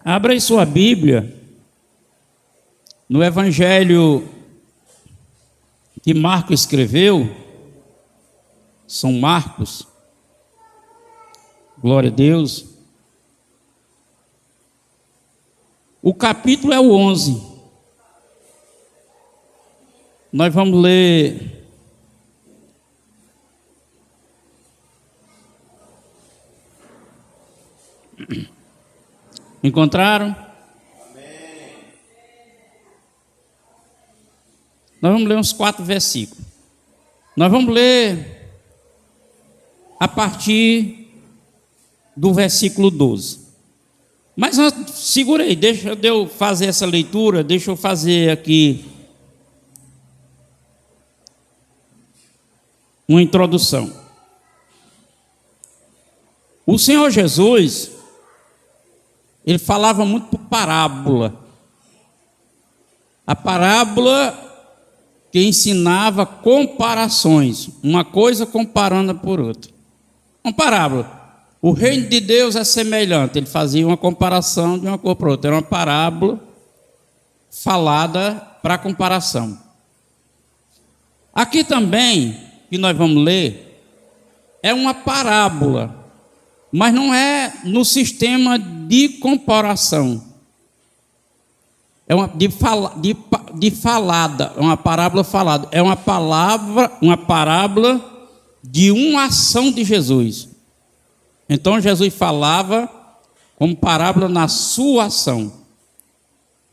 Abra aí sua Bíblia no Evangelho que Marcos escreveu, São Marcos, glória a Deus. O capítulo é o 11. Nós vamos ler Encontraram? Amém. Nós vamos ler uns 4 versículos. Nós vamos ler a partir do versículo 12. Mas segura aí, deixa eu fazer essa leitura, deixa eu fazer aqui uma introdução. O Senhor Jesus, ele falava muito por parábola. A parábola que ensinava comparações, uma coisa comparando por outra. Uma parábola. O reino de Deus é semelhante. Ele fazia uma comparação de uma cor para outra. Era uma parábola falada para comparação. Aqui também, que nós vamos ler, é uma parábola, mas não é no sistema de comparação. É uma de falada, é uma parábola falada. É uma parábola de uma ação de Jesus. Então Jesus falava como parábola na sua ação.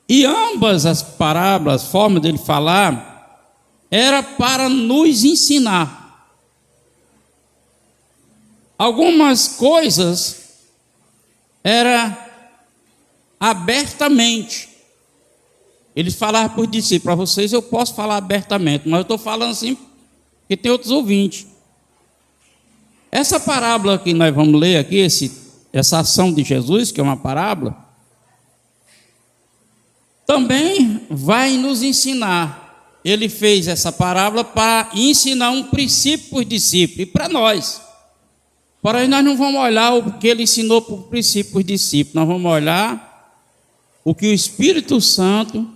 E ambas as parábolas, forma dele falar, era para nos ensinar. Algumas coisas era abertamente. Ele falava para os discípulos: para vocês eu posso falar abertamente, mas eu estou falando assim porque tem outros ouvintes. Essa parábola que nós vamos ler aqui, essa ação de Jesus, que é uma parábola, também vai nos ensinar. Ele fez essa parábola para ensinar um princípio para os discípulos e para nós. Porém, nós não vamos olhar o que ele ensinou por princípio para os discípulos, nós vamos olhar o que o Espírito Santo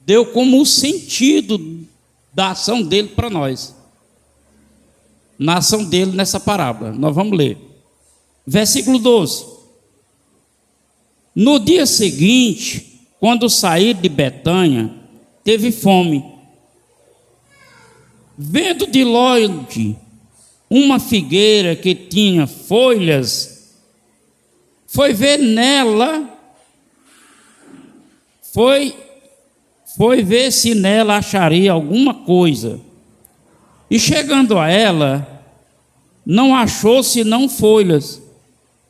deu como sentido da ação dele para nós. Na ação dele nessa parábola. Nós vamos ler. Versículo 12. No dia seguinte, quando saí de Betânia, teve fome. Vendo de longe uma figueira que tinha folhas, foi ver nela, foi ver se nela acharia alguma coisa. E chegando a ela, não achou senão folhas,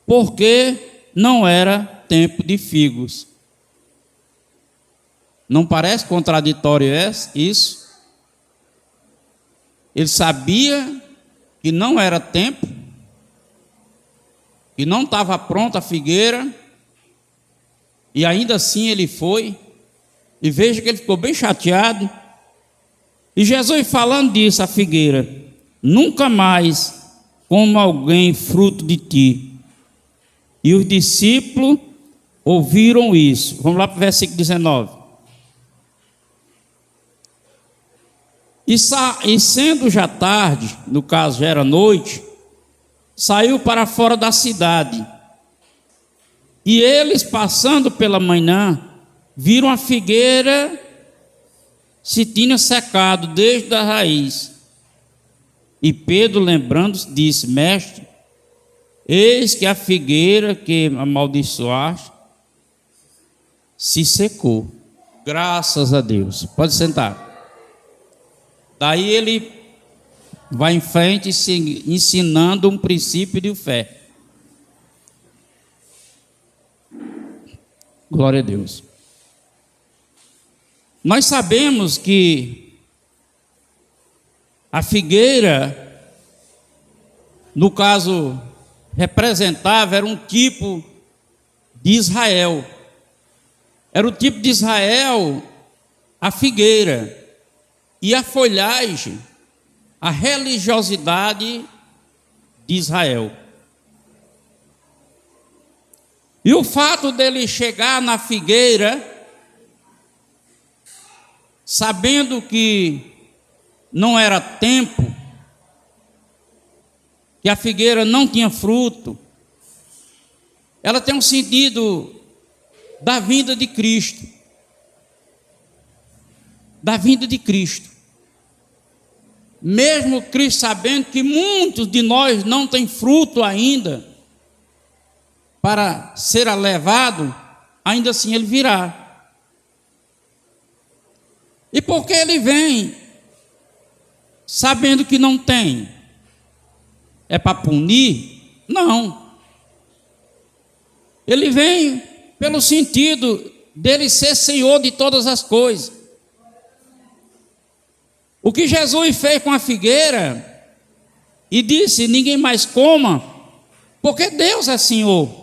porque não era tempo de figos. Não parece contraditório isso? Ele sabia que não era tempo, que não estava pronta a figueira, e ainda assim ele foi, e veja que ele ficou bem chateado. E Jesus falando disso à figueira: nunca mais como alguém fruto de ti. E os discípulos ouviram isso. Vamos lá para o versículo 19. E sendo já tarde, no caso já era noite, saiu para fora da cidade. E eles, passando pela manhã, viram a figueira se tinha secado desde a raiz. E Pedro, lembrando-se, disse: mestre, eis que a figueira que amaldiçoaste se secou. Graças a Deus. Pode sentar. Daí ele vai em frente ensinando um princípio de fé. Glória a Deus. Nós sabemos que a figueira, no caso, representava, era um tipo de Israel. Era o tipo de Israel, a figueira. E a folhagem, a religiosidade de Israel. E o fato dele chegar na figueira, sabendo que não era tempo, que a figueira não tinha fruto, ela tem um sentido da vinda de Cristo. Da vinda de Cristo. Mesmo Cristo sabendo que muitos de nós não têm fruto ainda para ser levado, ainda assim ele virá. E por que ele vem sabendo que não tem? É para punir? Não. Ele vem pelo sentido dele ser Senhor de todas as coisas. O que Jesus fez com a figueira e disse: ninguém mais coma, porque Deus é Senhor.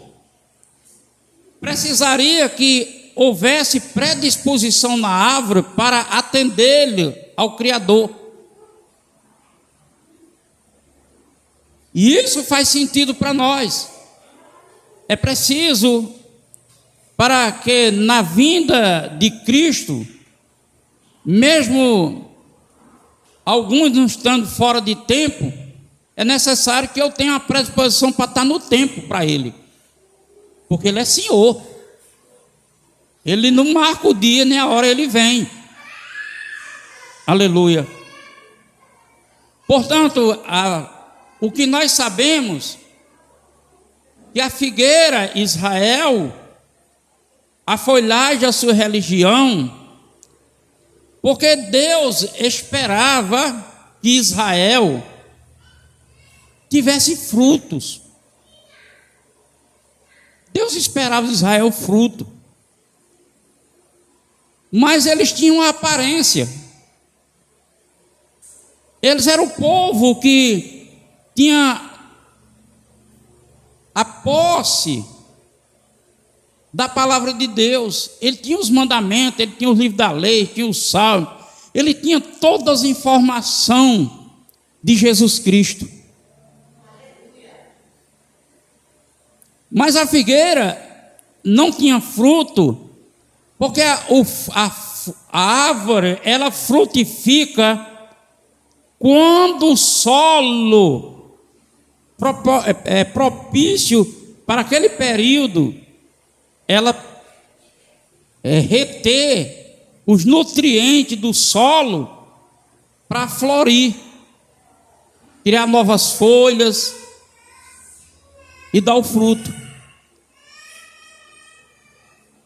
Precisaria que houvesse predisposição na árvore para atender-lhe ao Criador. E isso faz sentido para nós. É preciso para que na vinda de Cristo, mesmo alguns não estando fora de tempo, é necessário que eu tenha uma predisposição para estar no tempo para Ele. Porque Ele é Senhor. Ele não marca o dia nem a hora, Ele vem. Aleluia. Portanto, o que nós sabemos, que a figueira Israel, a folhagem da sua religião, porque Deus esperava que Israel tivesse frutos. Deus esperava de Israel fruto. Mas eles tinham uma aparência. Eles eram o povo que tinha a posse da palavra de Deus. Ele tinha os mandamentos, ele tinha os livros da lei, tinha os salmos, ele tinha todas as informações de Jesus Cristo. Mas a figueira não tinha fruto, porque a árvore, ela frutifica quando o solo é propício para aquele período, ela reter os nutrientes do solo para florir, criar novas folhas e dar o fruto.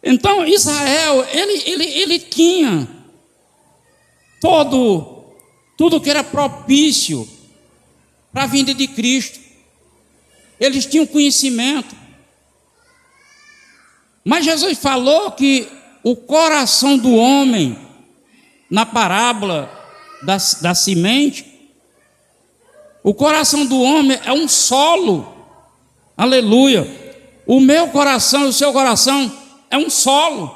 Então Israel, ele tinha tudo que era propício para a vinda de Cristo. Eles tinham conhecimento. Mas Jesus falou que o coração do homem, na parábola da semente, o coração do homem é um solo. Aleluia. O meu coração e o seu coração é um solo.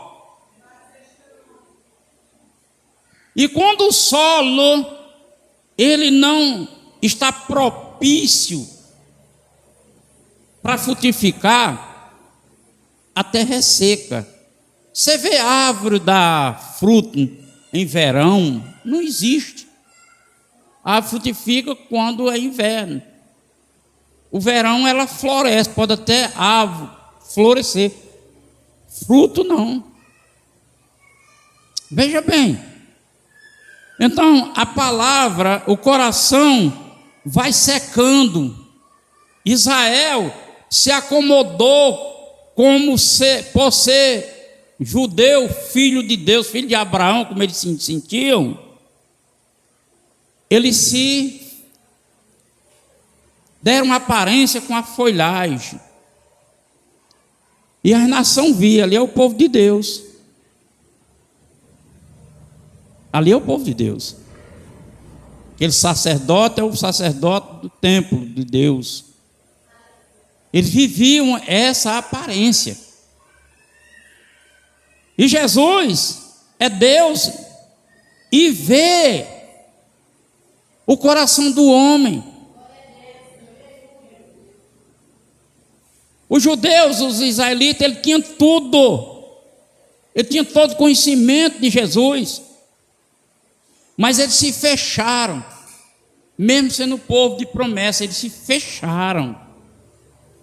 E quando o solo, ele não está propício para frutificar, a terra é seca. Você vê a árvore dar fruto em verão? Não existe. A árvore frutifica quando é inverno. O verão ela floresce, pode até a árvore florescer. Fruto não. Veja bem. Então a palavra, o coração vai secando. Israel se acomodou por ser judeu, filho de Deus, filho de Abraão, como eles se sentiam. Eles se deram uma aparência com a folhagem. E a nação via, ali é o povo de Deus. Ali é o povo de Deus. Aquele sacerdote é o sacerdote do templo de Deus. Eles viviam essa aparência. E Jesus é Deus e vê o coração do homem. Os judeus, os israelitas, eles tinham tudo. Eles tinham todo o conhecimento de Jesus. Mas eles se fecharam. Mesmo sendo povo de promessa, eles se fecharam.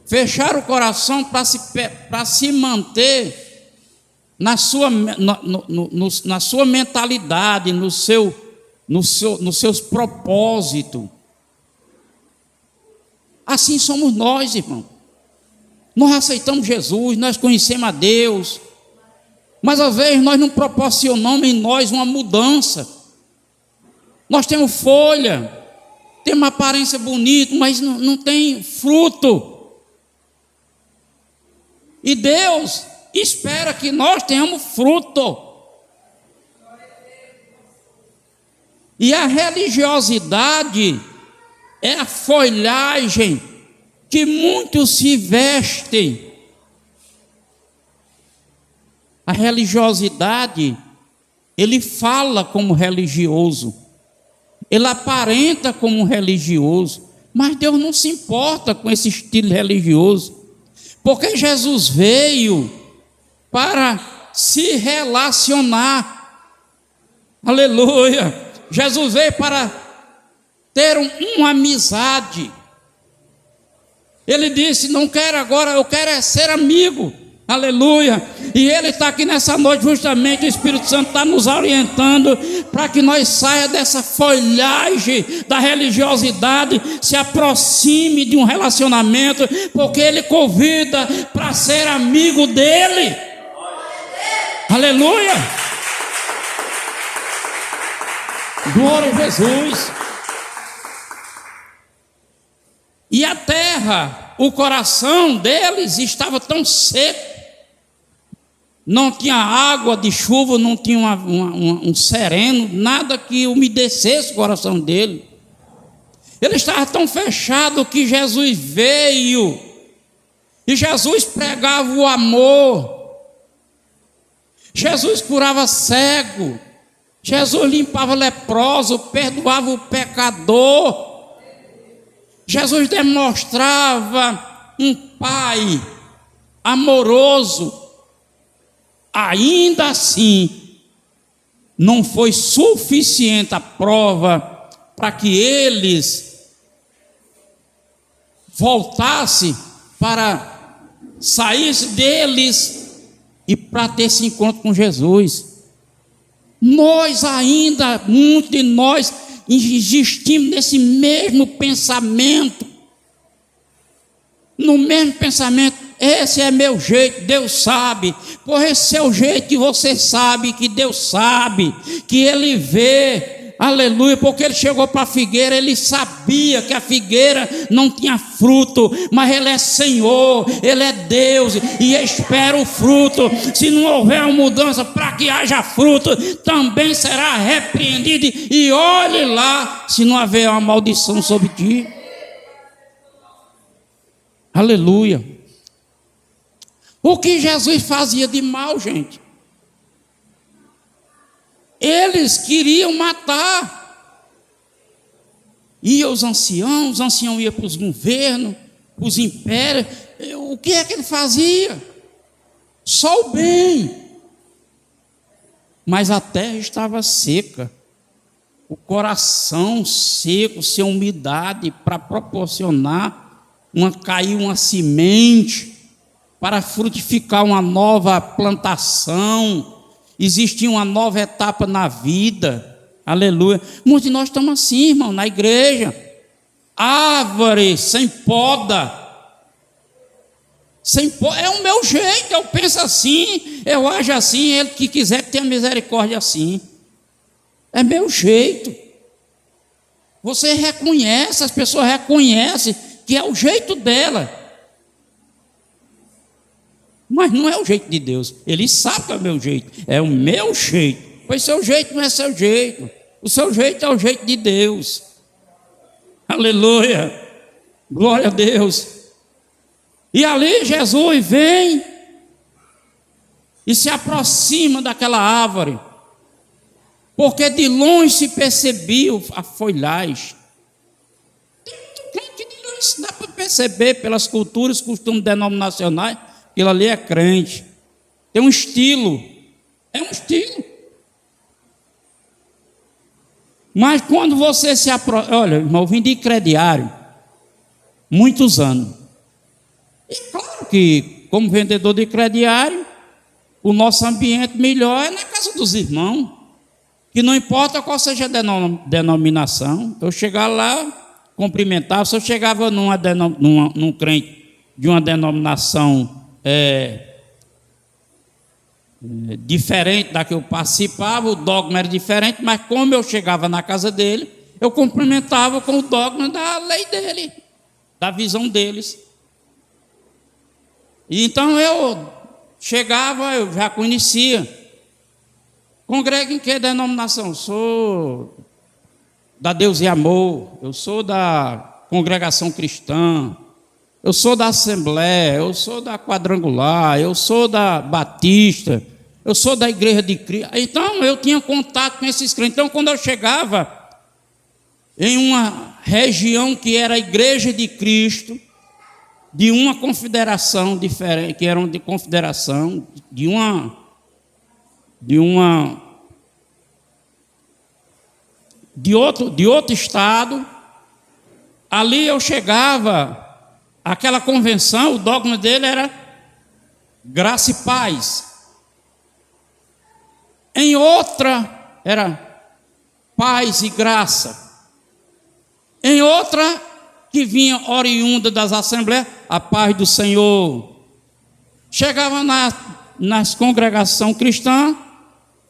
Fecharam o coração para se manter na sua mentalidade, nos seus propósitos. Assim somos nós, irmão. Nós aceitamos Jesus, nós conhecemos a Deus, mas às vezes nós não proporcionamos em nós uma mudança. Nós temos folha, temos uma aparência bonita, mas não tem fruto. E Deus espera que nós tenhamos fruto. E a religiosidade é a folhagem que muitos se vestem. A religiosidade, ele fala como religioso, ele aparenta como religioso, mas Deus não se importa com esse estilo religioso, porque Jesus veio para se relacionar. Aleluia! Jesus veio para ter uma amizade. Ele disse: não quero agora, eu quero é ser amigo. Aleluia! E Ele está aqui nessa noite, justamente o Espírito Santo está nos orientando para que nós saia dessa folhagem da religiosidade, se aproxime de um relacionamento, porque Ele convida para ser amigo dEle. Aleluia! Glória a Jesus! E a terra, o coração deles estava tão seco, não tinha água de chuva, não tinha um sereno, nada que umedecesse o coração dele. Ele estava tão fechado que Jesus veio, e Jesus pregava o amor, Jesus curava cego, Jesus limpava leproso, perdoava o pecador. Jesus demonstrava um pai amoroso. Ainda assim, não foi suficiente a prova para que eles voltassem, para sair deles e para ter esse encontro com Jesus. Nós ainda, muitos de nós, insistimos nesse mesmo pensamento, no mesmo pensamento. Esse é meu jeito, Deus sabe. Por esse é o jeito que você sabe, que Deus sabe, que Ele vê. Aleluia, porque Ele chegou para a figueira, Ele sabia que a figueira não tinha fruto, mas Ele é Senhor, Ele é Deus, e espera o fruto. Se não houver uma mudança para que haja fruto, também será repreendido, e olhe lá, se não haver uma maldição sobre ti. Aleluia. O que Jesus fazia de mal, gente? Eles queriam matar. Iam os anciãos iam para os governos, para os impérios. O que é que ele fazia? Só o bem. Mas a terra estava seca. O coração seco, sem umidade, para proporcionar cair uma semente, para frutificar uma nova plantação, existia uma nova etapa na vida. Aleluia. Muitos de nós estamos assim, irmão, na igreja, árvore sem poda, é o meu jeito, eu penso assim, eu ajo assim, ele que quiser ter misericórdia assim, é meu jeito. Você reconhece, as pessoas reconhecem que é o jeito dela, mas não é o jeito de Deus. Ele sabe que é o meu jeito, é o meu jeito. Pois seu jeito não é seu jeito, o seu jeito é o jeito de Deus. Aleluia, glória a Deus. E ali Jesus vem e se aproxima daquela árvore, porque de longe se percebia a folhagem. De longe dá para perceber pelas culturas, costumes denominacionais, que ele ali é crente. Tem um estilo. É um estilo. Mas quando você se aproxima... Olha, irmão, eu vim de crediário muitos anos. E claro que, como vendedor de crediário, o nosso ambiente melhor é na casa dos irmãos. Que não importa qual seja a denominação. Eu chegava lá, cumprimentava. Se eu chegava num crente de uma denominação diferente da que eu participava, o dogma era diferente, mas como eu chegava na casa dele, eu cumprimentava com o dogma da lei dele, da visão deles. E então eu chegava, eu já conhecia. Congrego em que denominação? Eu sou da Deus e Amor, eu sou da Congregação Cristã, eu sou da Assembleia, eu sou da Quadrangular, eu sou da Batista, eu sou da Igreja de Cristo. Então eu tinha contato com esses crentes. Então quando eu chegava em uma região que era a Igreja de Cristo, de uma confederação diferente, que eram de confederação, de outro estado, ali eu chegava, aquela convenção, o dogma dele era graça e paz. Em outra era paz e graça. Em outra, que vinha oriunda das assembleias, a paz do Senhor. Chegava nas congregações cristãs,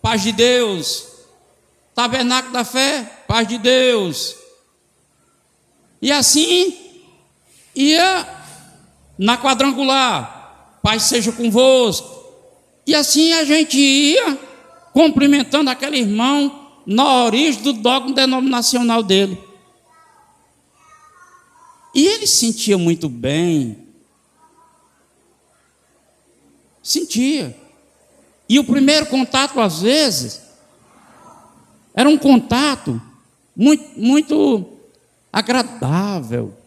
paz de Deus. Tabernáculo da Fé, paz de Deus. E assim ia na Quadrangular, paz seja convosco. E assim a gente ia cumprimentando aquele irmão na origem do dogma denominacional dele. E ele sentia muito bem. Sentia. E o primeiro contato, às vezes, era um contato muito agradável.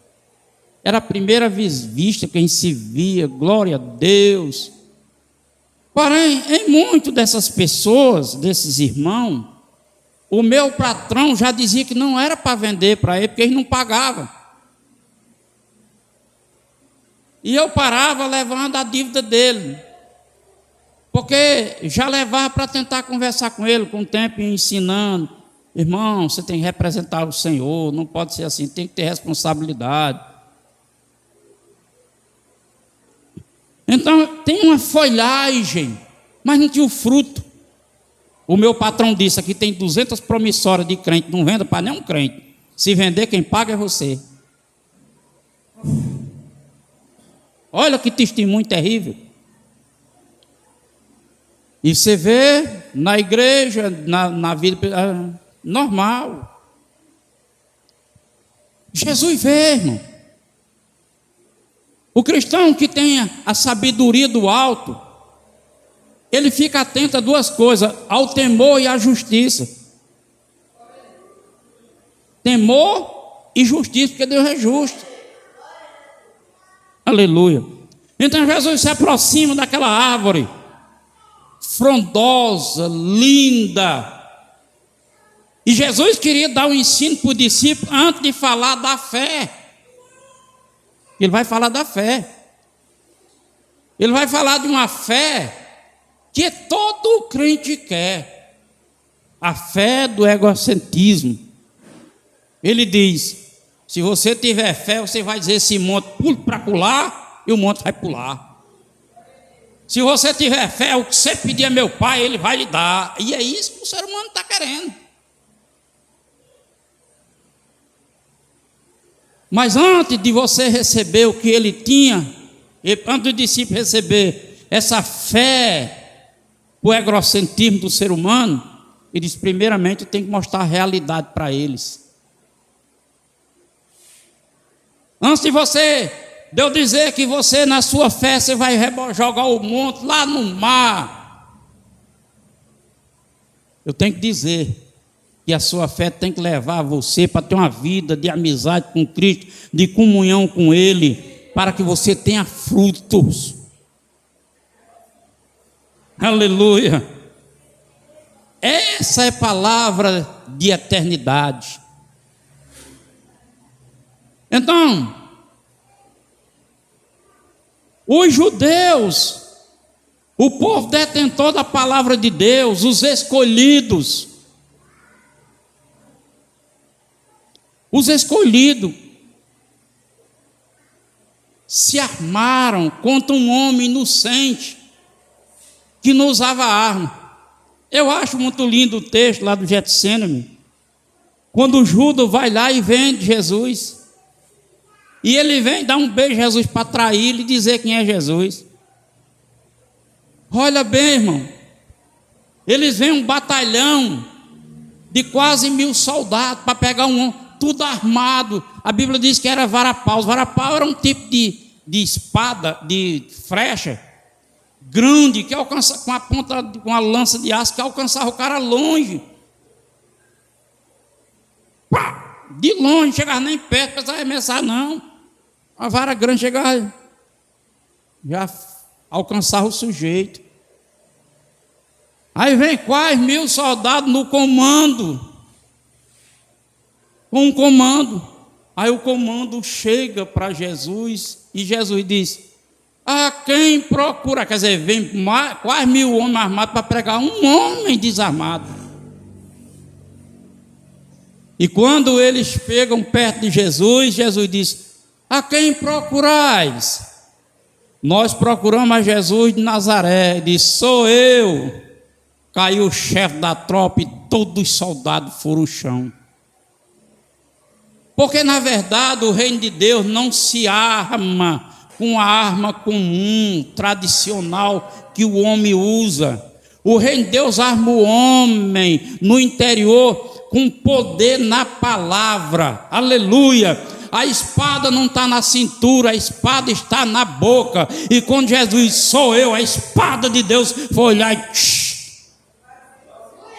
Era a primeira vista que a gente se via, glória a Deus. Porém, em muitas dessas pessoas, desses irmãos, o meu patrão já dizia que não era para vender para ele, porque eles não pagavam. E eu parava levando a dívida dele, porque já levava para tentar conversar com ele, com o tempo ensinando. Irmão, você tem que representar o Senhor, não pode ser assim, tem que ter responsabilidade. Então, tem uma folhagem, mas não tinha o fruto. O meu patrão disse, aqui tem 200 promissórias de crente, não venda para nenhum crente. Se vender, quem paga é você. Olha que testemunho terrível. E você vê na igreja, na vida normal. Jesus vê, irmão. O cristão que tem a sabedoria do alto, ele fica atento a duas coisas, ao temor e à justiça. Temor e justiça, porque Deus é justo. Aleluia. Então Jesus se aproxima daquela árvore frondosa, linda. E Jesus queria dar um ensino para o discípulo antes de falar da fé. Ele vai falar da fé. Ele vai falar de uma fé que todo crente quer. A fé do egocentrismo. Ele diz, se você tiver fé, você vai dizer esse monte, pule para pular, e o monte vai pular. Se você tiver fé, o que você pedir a meu pai, ele vai lhe dar. E é isso que o ser humano está querendo. Mas antes de você receber o que ele tinha, antes do discípulo receber essa fé, o egocentrismo do ser humano, ele diz, primeiramente, eu tenho que mostrar a realidade para eles. Antes de eu dizer que você, na sua fé, você vai jogar o monte lá no mar, eu tenho que dizer que a sua fé tem que levar você para ter uma vida de amizade com Cristo, de comunhão com Ele, para que você tenha frutos. Aleluia! Essa é palavra de eternidade. Então, os judeus, o povo detentor da palavra de Deus, os escolhidos, se armaram contra um homem inocente que não usava arma. Eu acho muito lindo o texto lá do Getsêmani, quando o Judas vai lá e vende Jesus, e ele vem dar um beijo a Jesus para trair ele e dizer quem é Jesus. Olha bem, irmão, eles vêm um batalhão de quase 1000 soldados para pegar um homem, tudo armado. A Bíblia diz que era varapau. Varapau era um tipo de espada, de flecha grande, que alcança com a ponta, com a lança de aço, que alcançava o cara longe. Pá! De longe, não chegava nem perto, pensava arremessar, não. A vara grande chegava, já alcançava o sujeito. Aí vem quase 1000 soldados no comando, com um comando. Aí o comando chega para Jesus, e Jesus diz: a quem procura? Quer dizer, vem quase 1000 homens armados para pregar um homem desarmado. E quando eles chegam perto de Jesus, Jesus diz: a quem procurais? Nós procuramos a Jesus de Nazaré. Ele diz: sou eu. Caiu o chefe da tropa e todos os soldados foram ao chão. Porque na verdade o reino de Deus não se arma com a arma comum, tradicional, que o homem usa. O reino de Deus arma o homem no interior com poder na palavra. Aleluia! A espada não está na cintura, a espada está na boca. E quando Jesus, sou eu, a espada de Deus, foi olhar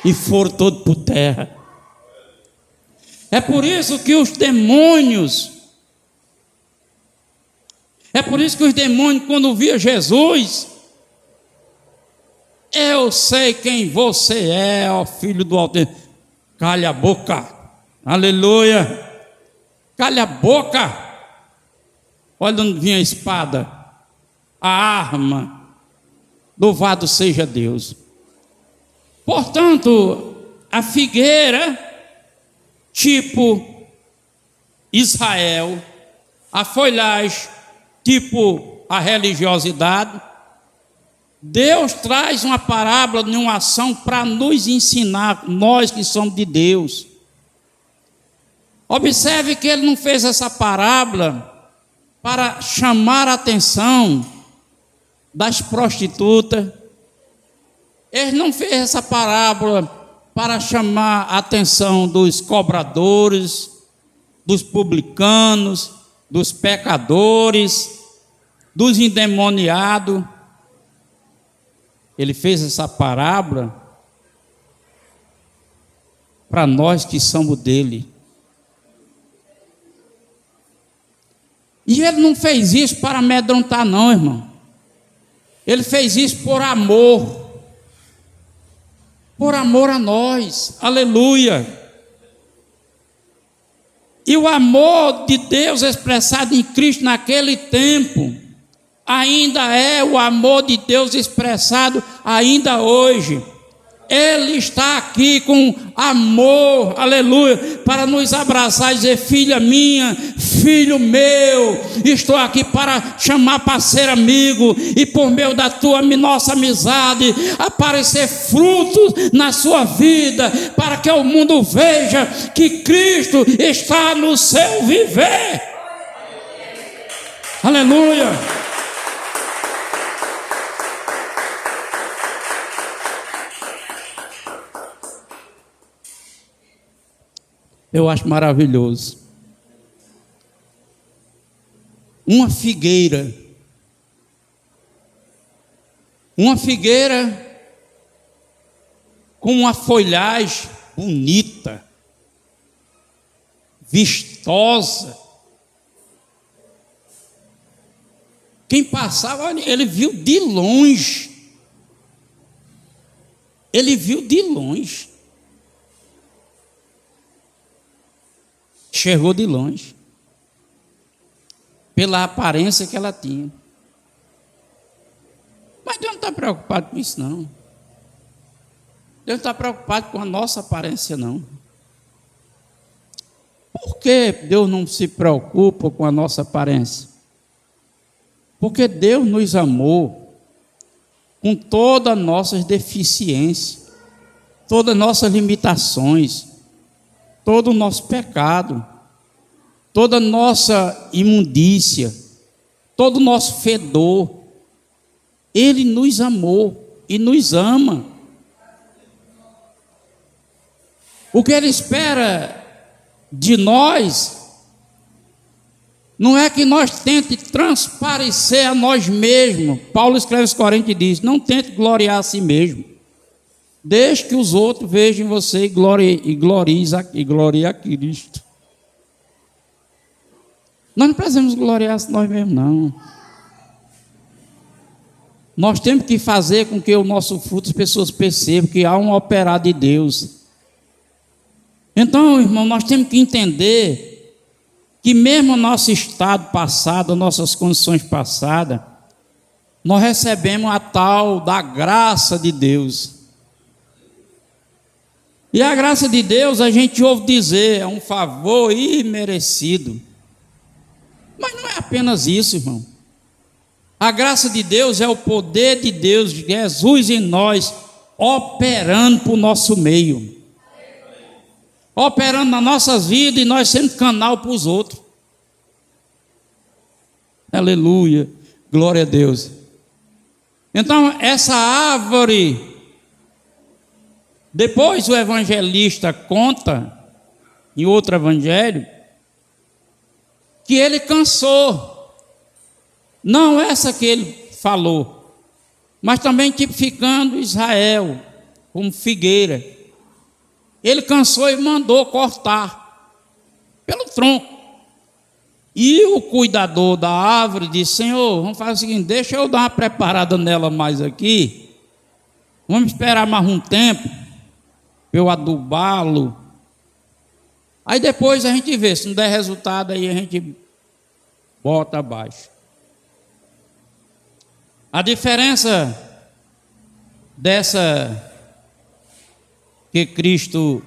e foram todos por terra. É por isso que os demônios, quando via Jesus, eu sei quem você é, ó filho do Altíssimo. Calha a boca, aleluia, calha a boca. Olha onde vinha a espada, a arma, louvado seja Deus. Portanto, a figueira, tipo Israel, a folhagem, tipo a religiosidade, Deus traz uma parábola de uma ação para nos ensinar, nós que somos de Deus. Observe que ele não fez essa parábola para chamar a atenção das prostitutas. Ele não fez essa parábola para chamar a atenção dos cobradores, dos publicanos, dos pecadores, dos endemoniados. Ele fez essa parábola para nós que somos dele. E ele não fez isso para amedrontar, não, irmão. Ele fez isso por amor a nós, aleluia. E o amor de Deus expressado em Cristo naquele tempo, ainda é o amor de Deus expressado ainda hoje. Ele está aqui com amor, aleluia, para nos abraçar e dizer: filha minha, filho meu, estou aqui para chamar para ser amigo, e por meio da nossa amizade, aparecer frutos na sua vida, para que o mundo veja que Cristo está no seu viver. Aleluia. Eu acho maravilhoso. Uma figueira com uma folhagem bonita, vistosa. Quem passava, olha, ele viu de longe. Ele viu de longe. Chegou de longe. Pela aparência que ela tinha. Mas Deus não está preocupado com isso, não. Deus não está preocupado com a nossa aparência, não. Por que Deus não se preocupa com a nossa aparência? Porque Deus nos amou com todas as nossas deficiências, todas as nossas limitações, todo o nosso pecado, toda a nossa imundícia, todo o nosso fedor. Ele nos amou e nos ama. O que Ele espera de nós não é que nós tente transparecer a nós mesmos. Paulo escreve aos Coríntios e diz: não tente gloriar a si mesmo. Deixe que os outros vejam você e glorie a Cristo. Nós não precisamos gloriar a nós mesmos, não. Nós temos que fazer com que o nosso fruto as pessoas percebam que há um operar de Deus. Então, irmão, nós temos que entender que mesmo o nosso estado passado, nossas condições passadas, nós recebemos a tal da graça de Deus. E a graça de Deus a gente ouve dizer, é um favor imerecido. Mas não é apenas isso, irmão. A graça de Deus é o poder de Deus, Jesus em nós, operando para o nosso meio. Operando nas nossas vidas e nós sendo canal para os outros. Aleluia, glória a Deus. Então, essa árvore, depois o evangelista conta, em outro evangelho, que ele cansou. Não essa que ele falou, mas também tipificando Israel como figueira. Ele cansou e mandou cortar pelo tronco. E o cuidador da árvore disse: Senhor, vamos fazer o seguinte, deixa eu dar uma preparada nela mais aqui. Vamos esperar mais um tempo para eu adubá-lo. Aí depois a gente vê, se não der resultado, aí a gente bota abaixo. A diferença dessa que Cristo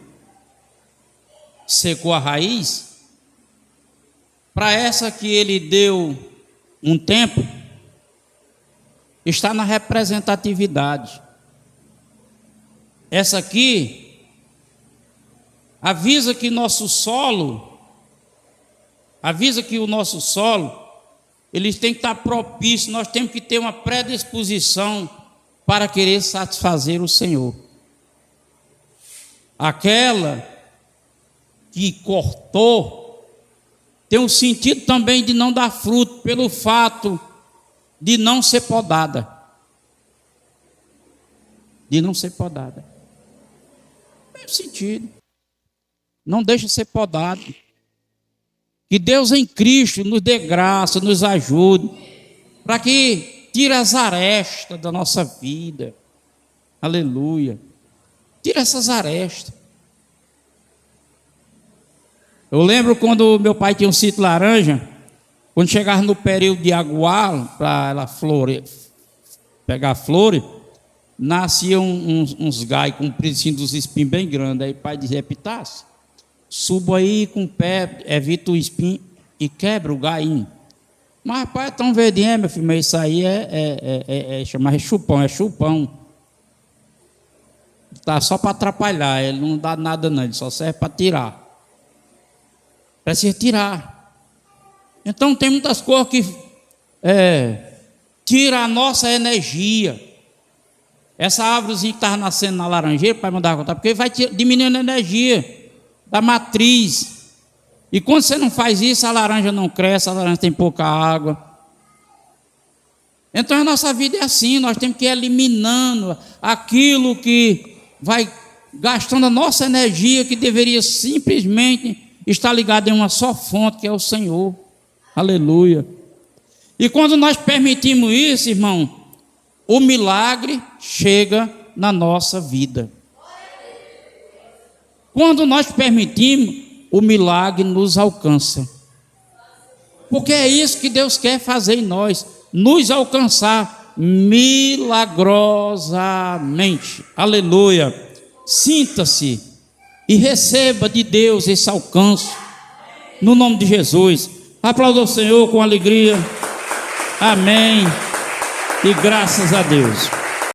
secou a raiz, para essa que ele deu um tempo, está na representatividade. Essa aqui avisa que o nosso solo, eles têm que estar propícios, nós temos que ter uma predisposição para querer satisfazer o Senhor. Aquela que cortou tem um sentido também de não dar fruto, pelo fato de não ser podada. De não ser podada. Tem sentido. Não deixa ser podado. Que Deus em Cristo nos dê graça, nos ajude, para que tire as arestas da nossa vida. Aleluia. Tira essas arestas. Eu lembro quando meu pai tinha um sítio laranja, quando chegava no período de aguar, para ela pegar flores, nasciam uns galhos compridos assim, dos espinhos bem grandes. Aí o pai dizia: Epitácio, subo aí com o pé, evita o espinho e quebra o gainho. Mas pai, é tão verdinho, meu filho, mas isso aí chamar chupão, é chupão. Tá só para atrapalhar, ele não dá nada não, ele só serve para tirar. Precisa tirar. Então tem muitas coisas que tira a nossa energia. Essa árvorezinha que estava nascendo na laranjeira, o pai mandava contar, porque vai diminuindo a energia da matriz. E quando você não faz isso, a laranja não cresce, a laranja tem pouca água. Então a nossa vida é assim, nós temos que ir eliminando aquilo que vai gastando a nossa energia, que deveria simplesmente estar ligada em uma só fonte, que é o Senhor. Aleluia. E quando nós permitimos isso, irmão, o milagre chega na nossa vida. Quando nós permitimos, o milagre nos alcança. Porque é isso que Deus quer fazer em nós, nos alcançar milagrosamente. Aleluia. Sinta-se e receba de Deus esse alcance, no nome de Jesus. Aplauda o Senhor com alegria. Amém. E graças a Deus.